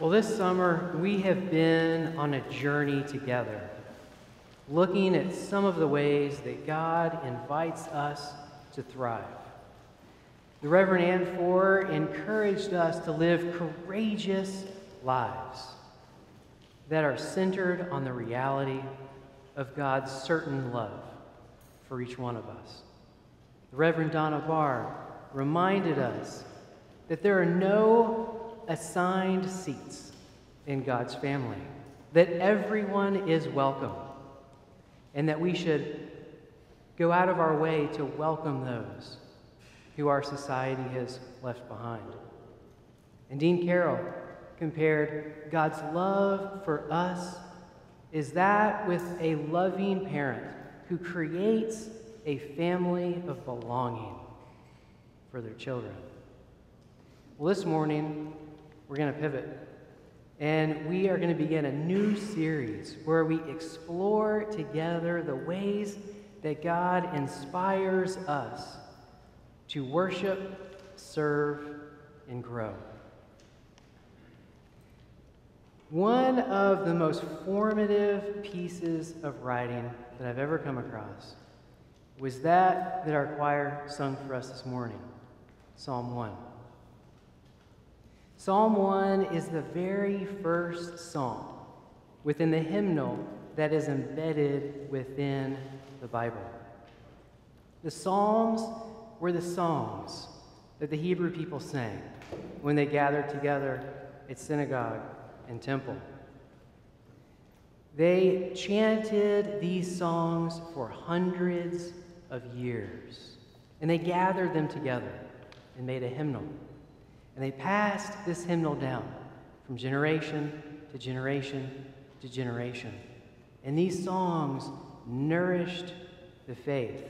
Well, this summer we have been on a journey together, looking at some of the ways that God invites us to thrive. The Reverend Ann Four encouraged us to live courageous lives that are centered on the reality of God's certain love for each one of us. The Reverend Donna Barr reminded us that there are no assigned seats in God's family, that everyone is welcome, and that we should go out of our way to welcome those who our society has left behind. And Dean Carroll compared God's love for us is that with a loving parent who creates a family of belonging for their children. Well, this morning, we're going to pivot, and we are going to begin a new series where we explore together the ways that God inspires us to worship, serve, and grow. One of the most formative pieces of writing that I've ever come across was that our choir sung for us this morning, Psalm 1. Psalm 1 is the very first psalm within the hymnal that is embedded within the Bible. The Psalms were the songs that the Hebrew people sang when they gathered together at synagogue and temple. They chanted these songs for hundreds of years, and they gathered them together and made a hymnal. And they passed this hymnal down from generation to generation to generation. And these songs nourished the faith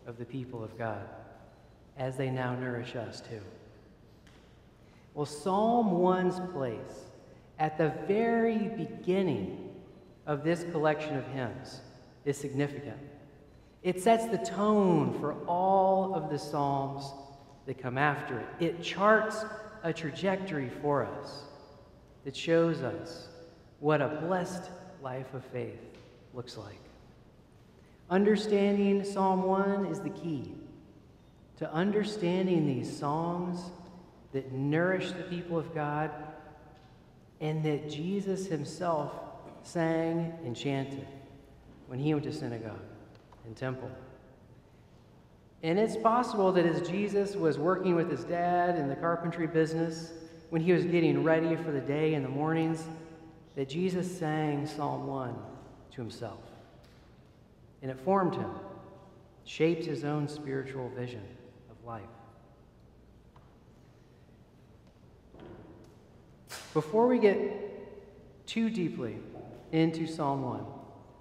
of the people of God, as they now nourish us too. Well, Psalm 1's place at the very beginning of this collection of hymns is significant. It sets the tone for all of the psalms that come after it. It charts a trajectory for us that shows us what a blessed life of faith looks like. Understanding Psalm 1 is the key to understanding these songs that nourish the people of God and that Jesus himself sang and chanted when he went to synagogue and temple. And it's possible that as Jesus was working with his dad in the carpentry business, when he was getting ready for the day in the mornings, that Jesus sang Psalm 1 to himself. And it formed him, shaped his own spiritual vision of life. Before we get too deeply into Psalm 1,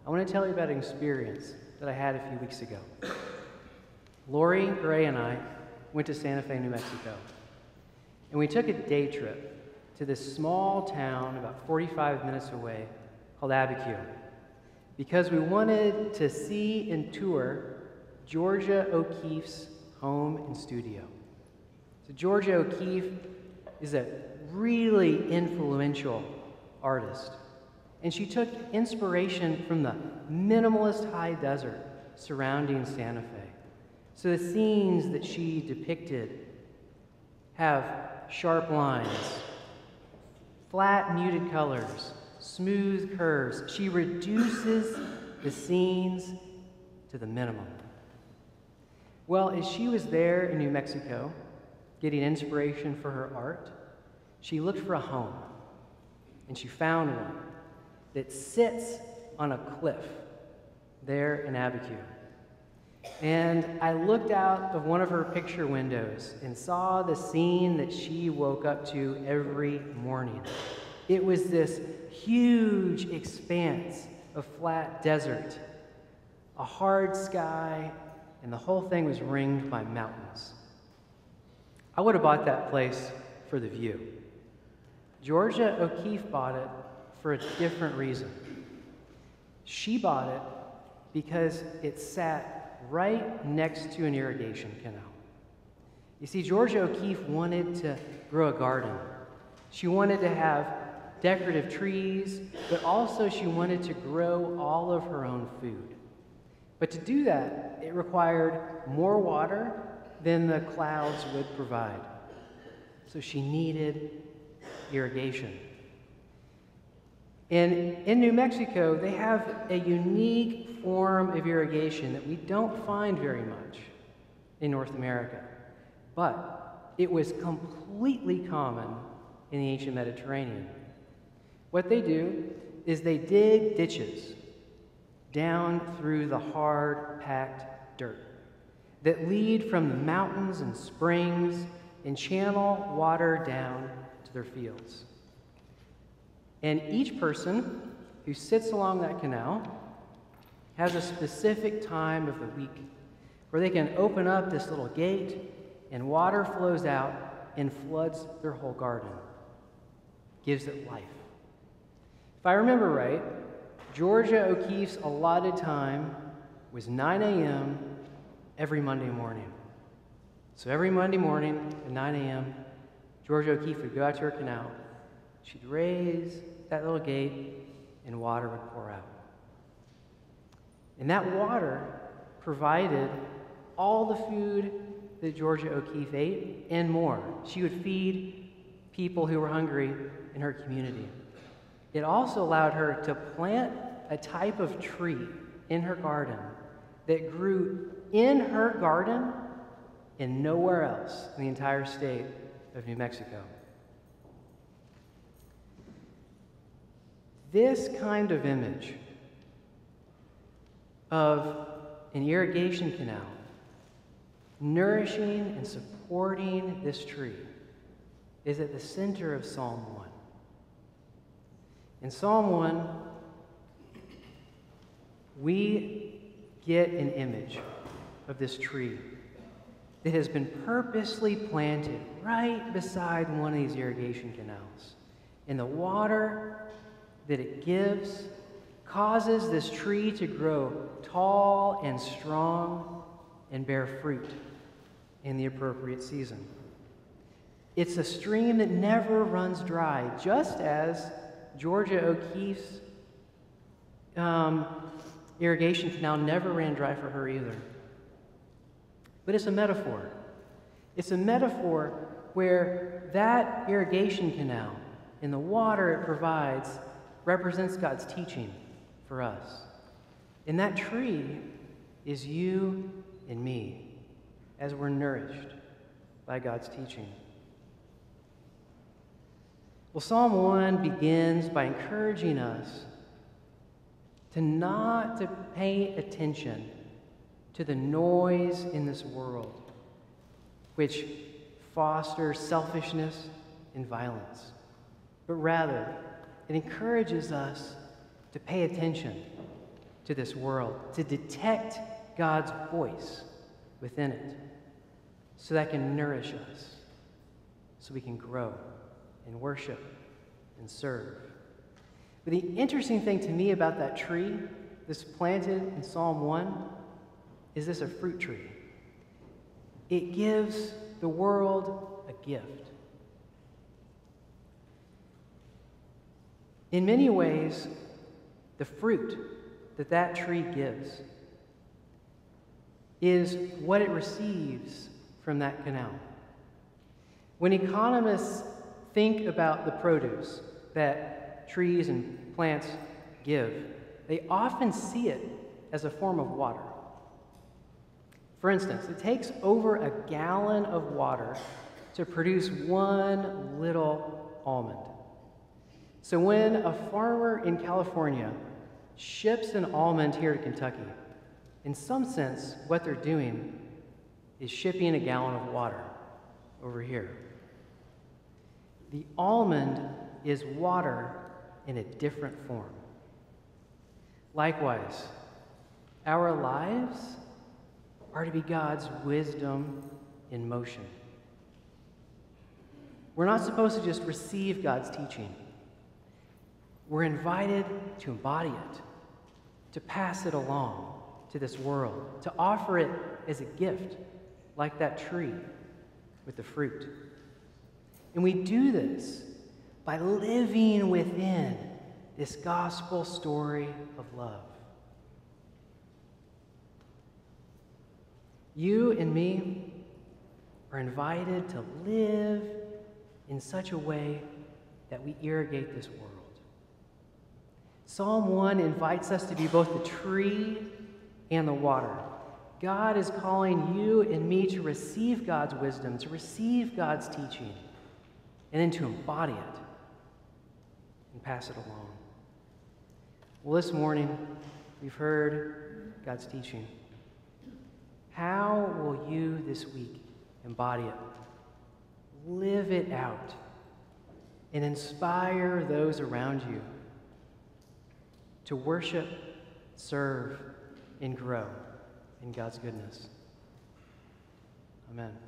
I want to tell you about an experience that I had a few weeks ago. Lori, Gray, and I went to Santa Fe, New Mexico, and we took a day trip to this small town about 45 minutes away called Abiquiu because we wanted to see and tour Georgia O'Keeffe's home and studio. So Georgia O'Keeffe is a really influential artist, and she took inspiration from the minimalist high desert surrounding Santa Fe. So the scenes that she depicted have sharp lines, flat muted colors, smooth curves. She reduces the scenes to the minimum. Well, as she was there in New Mexico, getting inspiration for her art, she looked for a home, and she found one that sits on a cliff there in Abiquiu. And I looked out of one of her picture windows and saw the scene that she woke up to every morning. It was this huge expanse of flat desert, a hard sky, and the whole thing was ringed by mountains. I would have bought that place for the view. Georgia O'Keeffe bought it for a different reason. She bought it because it sat right next to an irrigation canal. You see, Georgia O'Keeffe wanted to grow a garden She wanted to have decorative trees, but also she wanted to grow all of her own food. But to do that, it required more water than the clouds would provide. So she needed irrigation. And in New Mexico, they have a unique form of irrigation that we don't find very much in North America. But it was completely common in the ancient Mediterranean. What they do is they dig ditches down through the hard, packed dirt that lead from the mountains and springs and channel water down to their fields. And each person who sits along that canal has a specific time of the week where they can open up this little gate and water flows out and floods their whole garden, gives it life. If I remember right, Georgia O'Keeffe's allotted time was 9 a.m. every Monday morning. So every Monday morning at 9 a.m., Georgia O'Keeffe would go out to her canal. She'd raise that little gate, and water would pour out. And that water provided all the food that Georgia O'Keeffe ate and more. She would feed people who were hungry in her community. It also allowed her to plant a type of tree in her garden that grew in her garden and nowhere else in the entire state of New Mexico. This kind of image of an irrigation canal nourishing and supporting this tree is at the center of Psalm 1. In Psalm 1, we get an image of this tree that has been purposely planted right beside one of these irrigation canals. And the water that it gives causes this tree to grow tall and strong and bear fruit in the appropriate season. It's a stream that never runs dry, just as Georgia O'Keeffe's irrigation canal never ran dry for her either. But it's a metaphor. It's a metaphor where that irrigation canal and the water it provides represents God's teaching for us. And that tree is you and me as we're nourished by God's teaching. Well, Psalm 1 begins by encouraging us not to pay attention to the noise in this world, which fosters selfishness and violence, but rather it encourages us to pay attention to this world, to detect God's voice within it, so that can nourish us, so we can grow and worship and serve. But the interesting thing to me about that tree, this planted in Psalm 1, is this a fruit tree. It gives the world a gift. In many ways, the fruit that that tree gives is what it receives from that canal. When economists think about the produce that trees and plants give, they often see it as a form of water. For instance, it takes over a gallon of water to produce one little almond. So when a farmer in California ships an almond here to Kentucky, in some sense, what they're doing is shipping a gallon of water over here. The almond is water in a different form. Likewise, our lives are to be God's wisdom in motion. We're not supposed to just receive God's teaching. We're invited to embody it, to pass it along to this world, to offer it as a gift, like that tree with the fruit. And we do this by living within this gospel story of love. You and me are invited to live in such a way that we irrigate this world. Psalm 1 invites us to be both the tree and the water. God is calling you and me to receive God's wisdom, to receive God's teaching, and then to embody it and pass it along. Well, this morning, we've heard God's teaching. How will you this week embody it, live it out, and inspire those around you to worship, serve, and grow in God's goodness? Amen.